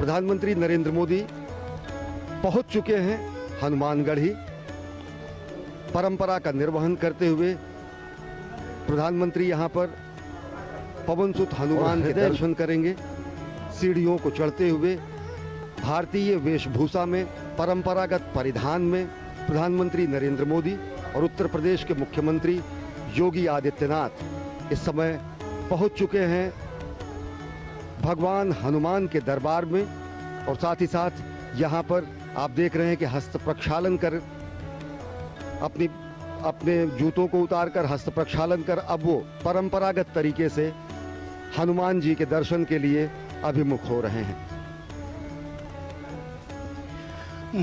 प्रधानमंत्री नरेंद्र मोदी पहुंच चुके हैं हनुमानगढ़ी। परंपरा का निर्वहन करते हुए प्रधानमंत्री यहां पर पवनसुत हनुमान के दर्शन करेंगे। सीढ़ियों को चढ़ते हुए भारतीय वेशभूषा में, परंपरागत परिधान में प्रधानमंत्री नरेंद्र मोदी और उत्तर प्रदेश के मुख्यमंत्री योगी आदित्यनाथ इस समय पहुंच चुके हैं भगवान हनुमान के दरबार में। और साथ ही साथ यहां पर आप देख रहे हैं कि हस्त प्रक्षालन कर अपने जूतों को उतारकर हस्त प्रक्षालन कर अब वो परंपरागत तरीके से हनुमान जी के दर्शन के लिए अभिमुख हो रहे हैं।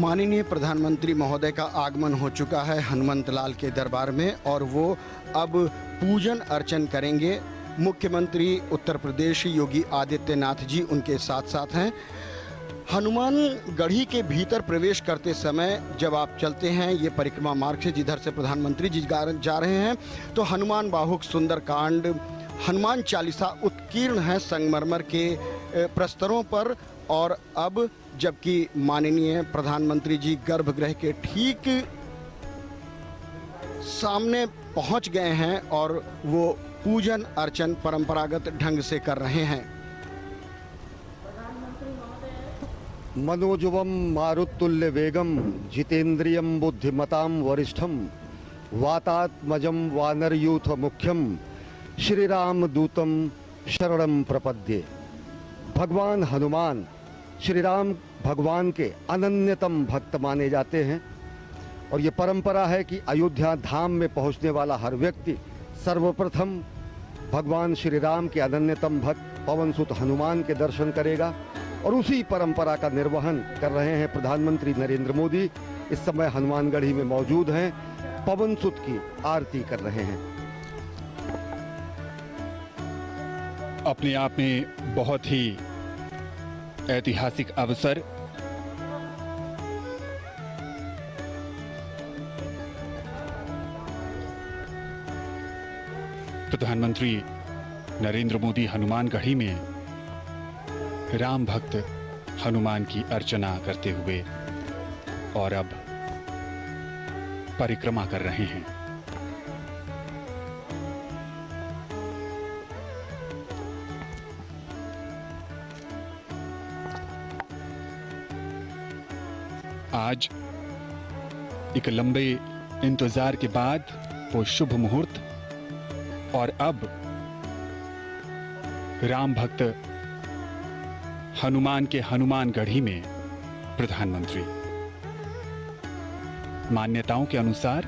माननीय प्रधानमंत्री महोदय का आगमन हो चुका है हनुमंत लाल के दरबार में और वो अब पूजन अर्चन करेंगे। मुख्यमंत्री उत्तर प्रदेश योगी आदित्यनाथ जी उनके साथ साथ हैं। हनुमानगढ़ी के भीतर प्रवेश करते समय जब आप चलते हैं ये परिक्रमा मार्ग से जिधर से प्रधानमंत्री जी जा रहे हैं तो हनुमान बाहुक सुंदरकांड, हनुमान चालीसा उत्कीर्ण है संगमरमर के प्रस्तरों पर। और अब जबकि माननीय प्रधानमंत्री जी गर्भगृह के ठीक सामने पहुंच गए हैं और वो पूजन अर्चन परंपरागत ढंग से कर रहे हैं। मनोजवम मारुतुल्य वेगम जितेंद्रियम बुद्धिमताम वरिष्ठम वातात्मजम वानरयूथ मुख्यम श्री राम दूतम शरणम प्रपद्ये। भगवान हनुमान श्री राम भगवान के अनन्यतम भक्त माने जाते हैं और ये परंपरा है कि अयोध्या धाम में पहुंचने वाला हर व्यक्ति सर्वप्रथम भगवान श्री राम के अनन्यतम भक्त पवनसुत हनुमान के दर्शन करेगा। और उसी परंपरा का निर्वहन कर रहे हैं प्रधानमंत्री नरेंद्र मोदी। इस समय हनुमानगढ़ी में मौजूद हैं, पवनसुत की आरती कर रहे हैं। अपने आप में बहुत ही ऐतिहासिक अवसर। प्रधानमंत्री नरेंद्र मोदी हनुमानगढ़ी में राम भक्त हनुमान की अर्चना करते हुए और अब परिक्रमा कर रहे हैं। आज एक लंबे इंतजार के बाद वो शुभ मुहूर्त और अब राम भक्त हनुमान के हनुमानगढ़ी में प्रधानमंत्री। मान्यताओं के अनुसार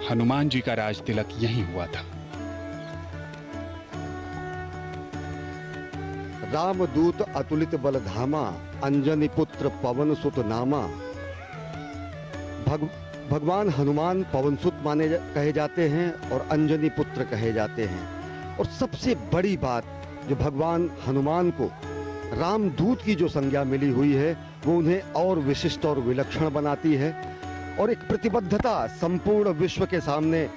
हनुमान जी का राज तिलक यहीं हुआ था। रामदूत अतुलित बलधामा अंजनी पुत्र पवन सुत नामा। भगवान हनुमान पवनसुत कहे जाते हैं और अंजनी पुत्र कहे जाते हैं। और सबसे बड़ी बात जो भगवान हनुमान को रामदूत की जो संज्ञा मिली हुई है वो उन्हें और विशिष्ट और विलक्षण बनाती है और एक प्रतिबद्धता संपूर्ण विश्व के सामने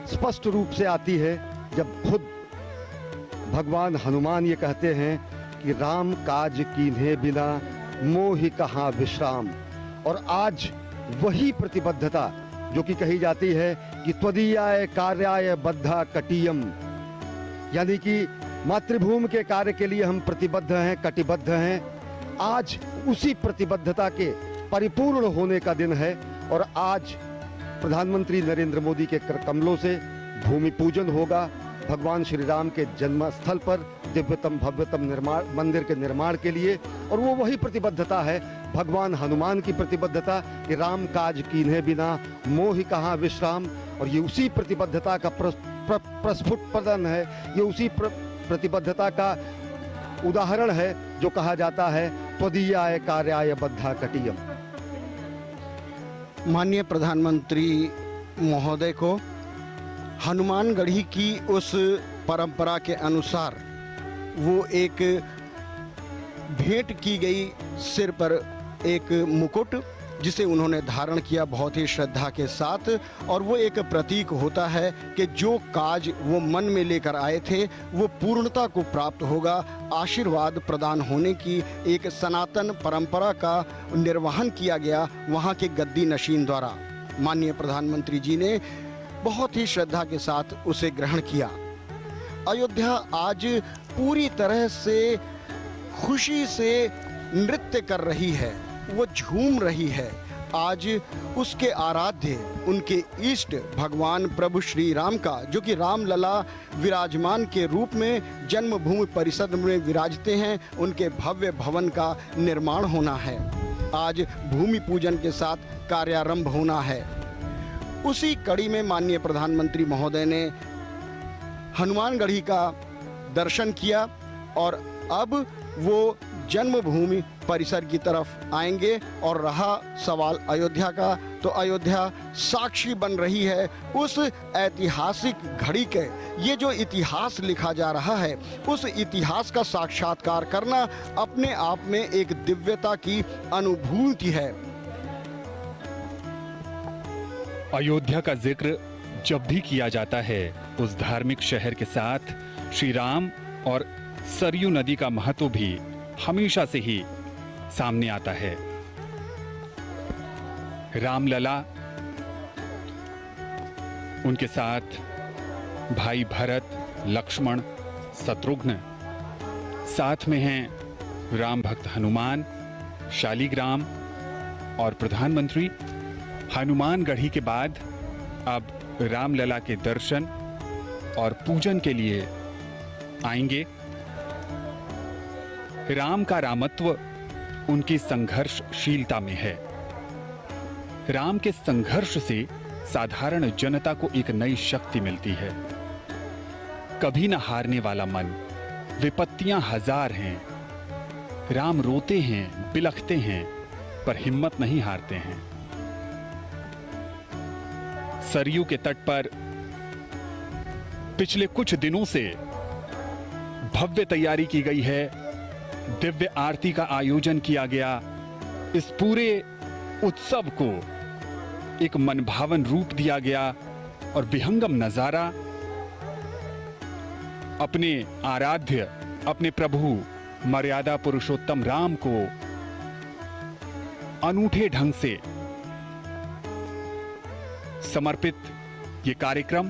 स्पष्ट रूप से आती है जब खुद भगवान हनुमान ये कहते हैं कि राम काज कीन्हे बिना मोहि कहाँ विश्राम। और आज वही प्रतिबद्धता जो कि कही जाती है कि त्वदीयाय कार्याय बद्धा कटियम, यानी कि मातृभूमि के कार्य के लिए हम प्रतिबद्ध हैं, कटिबद्ध हैं। आज उसी प्रतिबद्धता के परिपूर्ण होने का दिन है और आज प्रधानमंत्री नरेंद्र मोदी के कर कमलों से भूमि पूजन होगा भगवान श्री राम के जन्म स्थल पर दिव्यतम भव्यतम मंदिर के निर्माण के लिए। और वो वही प्रतिबद्धता है भगवान हनुमान की प्रतिबद्धता कि राम काज कीन्हे बिना मोहि कहाँ विश्राम। और ये उसी प्रतिबद्धता का प्रस्फुटन है, ये उसी प्रतिबद्धता का उदाहरण है जो कहा जाता है त्वदीयाय कार्याय बद्धा कटियम। माननीय प्रधानमंत्री महोदय को हनुमानगढ़ी की उस परंपरा के अनुसार वो एक भेंट की गई सिर पर एक मुकुट जिसे उन्होंने धारण किया बहुत ही श्रद्धा के साथ, और वो एक प्रतीक होता है कि जो काज वो मन में लेकर आए थे वो पूर्णता को प्राप्त होगा। आशीर्वाद प्रदान होने की एक सनातन परंपरा का निर्वहन किया गया वहाँ के गद्दी नशीन द्वारा। माननीय प्रधानमंत्री जी ने बहुत ही श्रद्धा के साथ उसे ग्रहण किया। अयोध्या आज पूरी तरह से खुशी से नृत्य कर रही है, वो झूम रही है। आज उसके आराध्य, उनके इष्ट भगवान प्रभु श्री राम का, जो कि रामलला विराजमान के रूप में जन्मभूमि परिषद में विराजते हैं, उनके भव्य भवन का निर्माण होना है। आज भूमि पूजन के साथ कार्यारंभ होना है। उसी कड़ी में माननीय प्रधानमंत्री महोदय ने हनुमानगढ़ी का दर्शन किया और अब वो जन्मभूमि परिसर की तरफ आएंगे। और रहा सवाल अयोध्या का, तो अयोध्या साक्षी बन रही है उस ऐतिहासिक घड़ी के। ये जो इतिहास लिखा जा रहा है, उस इतिहास का साक्षात्कार करना अपने आप में एक दिव्यता की अनुभूति है। अयोध्या का जिक्र जब भी किया जाता है, उस धार्मिक शहर के साथ श्री राम और सरयू नदी का महत्व भी हमेशा से ही सामने आता है। रामलला, उनके साथ भाई भरत, लक्ष्मण, शत्रुघ्न, साथ में हैं राम भक्त हनुमान, शालिग्राम और प्रधानमंत्री। हनुमानगढ़ी के बाद अब रामलला के दर्शन और पूजन के लिए आएंगे। राम का रामत्व उनकी संघर्षशीलता में है। राम के संघर्ष से साधारण जनता को एक नई शक्ति मिलती है। कभी न हारने वाला मन, विपत्तियां हजार हैं। राम रोते हैं, बिलखते हैं, पर हिम्मत नहीं हारते हैं। सरयू के तट पर पिछले कुछ दिनों से भव्य तैयारी की गई है। दिव्य आरती का आयोजन किया गया। इस पूरे उत्सव को एक मनभावन रूप दिया गया और विहंगम नजारा अपने आराध्य, अपने प्रभु मर्यादा पुरुषोत्तम राम को अनूठे ढंग से समर्पित ये कार्यक्रम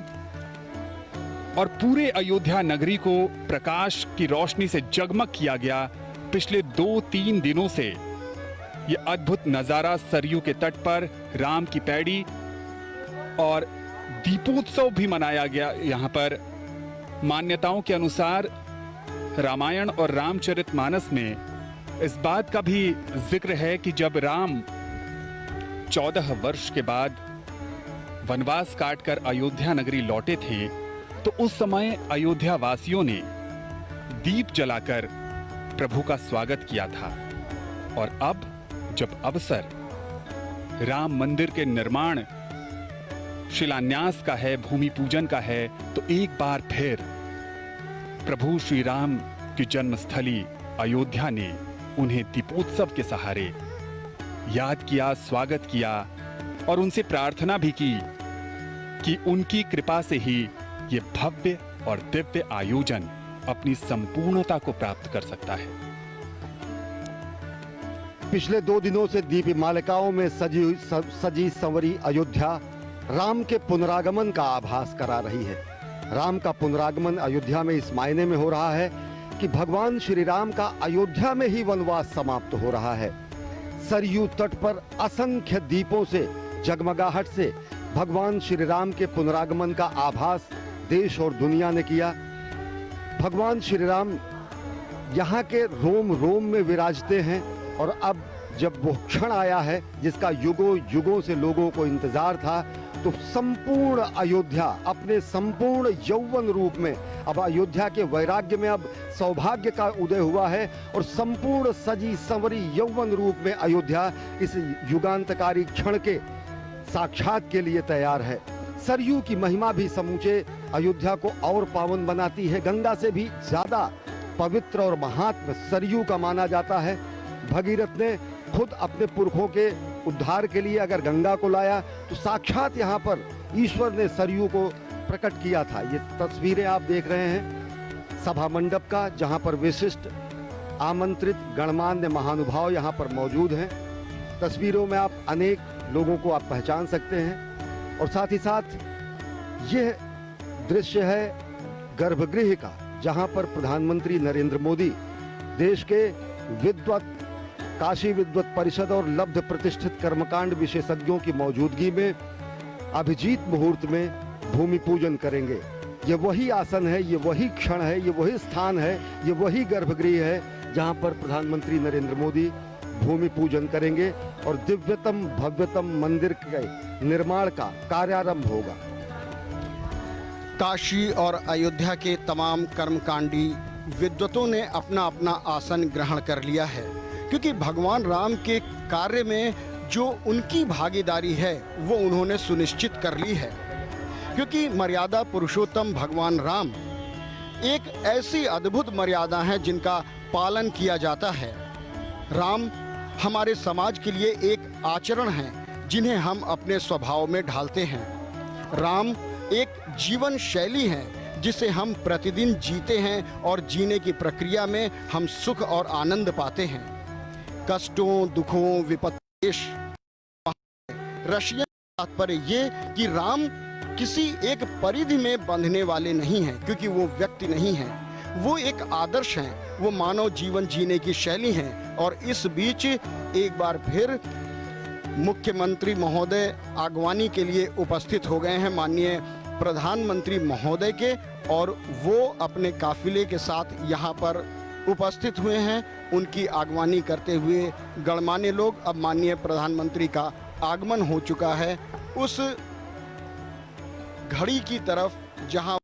और पूरे अयोध्या नगरी को प्रकाश की रोशनी से जगमग किया गया। पिछले 2-3 दिनों से ये अद्भुत नजारा सरयू के तट पर राम की पैड़ी और दीपोत्सव भी मनाया गया। यहाँ पर मान्यताओं के अनुसार रामायण और रामचरितमानस में इस बात का भी जिक्र है कि जब राम 14 वर्ष के बाद वनवास काटकर अयोध्या नगरी लौटे थे, तो उस समय अयोध्या वासियों ने दीप जलाकर प्रभु का स्वागत किया था। और अब जब अवसर राम मंदिर के निर्माण शिलान्यास का है, भूमि पूजन का है, तो एक बार फिर प्रभु श्री राम की जन्मस्थली अयोध्या ने उन्हें दीपोत्सव के सहारे याद किया, स्वागत किया और उनसे प्रार्थना भी की कि उनकी कृपा से ही ये भव्य और दिव्य आयोजन अपनी संपूर्णता को प्राप्त कर सकता है। पिछले 2 दिनों से दीप मालिकाओं में सजी संवरी अयोध्या राम के पुनरागमन का आभास करा रही है। राम का पुनरागमन अयोध्या में इस मायने में हो रहा है कि भगवान श्री राम का अयोध्या में ही वनवास समाप्त हो रहा है। सरयू तट पर असंख्य दीपों से, जगमगाहट से भगवान श्री राम के पुनरागमन का आभास देश और दुनिया ने किया। भगवान श्री राम यहाँ के रोम रोम में विराजते हैं और अब जब वो क्षण आया है जिसका युगों युगों से लोगों को इंतजार था, तो संपूर्ण अयोध्या अपने संपूर्ण यौवन रूप में, अब अयोध्या के वैराग्य में अब सौभाग्य का उदय हुआ है और संपूर्ण सजी संवरी यौवन रूप में अयोध्या इस युगांतकारी क्षण के साक्षात के लिए तैयार है। सरयू की महिमा भी समूचे अयोध्या को और पावन बनाती है। गंगा से भी ज्यादा पवित्र और महात्म सरयू का माना जाता है। भगीरथ ने खुद अपने पुरखों के उद्धार के लिए अगर गंगा को लाया तो साक्षात यहाँ पर ईश्वर ने सरयू को प्रकट किया था। ये तस्वीरें आप देख रहे हैं सभा मंडप का, जहाँ पर विशिष्ट आमंत्रित गणमान्य महानुभाव यहाँ पर मौजूद हैं। तस्वीरों में आप अनेक लोगों को आप पहचान सकते हैं और साथ ही साथ यह दृश्य है गर्भगृह का, जहाँ पर प्रधानमंत्री नरेंद्र मोदी देश के विद्वत काशी विद्वत परिषद और लब्ध प्रतिष्ठित कर्मकांड विशेषज्ञों की मौजूदगी में अभिजीत मुहूर्त में भूमि पूजन करेंगे। ये वही आसन है, ये वही क्षण है, ये वही स्थान है, ये वही गर्भगृह है जहां पर प्रधानमंत्री नरेंद्र मोदी भूमि पूजन करेंगे और दिव्यतम भव्यतम मंदिर के निर्माण का कार्यारंभ होगा। काशी और अयोध्या के तमाम कर्मकांडी विद्वतों ने अपना अपना आसन ग्रहण कर लिया है, क्योंकि भगवान राम के कार्य में जो उनकी भागीदारी है वो उन्होंने सुनिश्चित कर ली है। क्योंकि मर्यादा पुरुषोत्तम भगवान राम एक ऐसी अद्भुत मर्यादा है जिनका पालन किया जाता है। राम हमारे समाज के लिए एक आचरण है जिन्हें हम अपने स्वभाव में ढालते हैं। राम एक जीवन शैली है जिसे हम प्रतिदिन जीते हैं और जीने की प्रक्रिया में हम सुख और आनंद पाते हैं। कष्टों, दुखों, विपत्ति रशियन तात्पर्य ये कि राम किसी एक परिधि में बंधने वाले नहीं हैं, क्योंकि वो व्यक्ति नहीं हैं, वो एक आदर्श हैं, वो मानव जीवन जीने की शैली हैं। और इस बीच एक बार फिर मुख्यमंत्री महोदय आगवानी के लिए उपस्थित हो गए हैं माननीय प्रधानमंत्री महोदय के, और वो अपने काफिले के साथ यहाँ पर उपस्थित हुए हैं। उनकी आगवानी करते हुए गणमान्य लोग, अब माननीय प्रधानमंत्री का आगमन हो चुका है उस घड़ी की तरफ जहां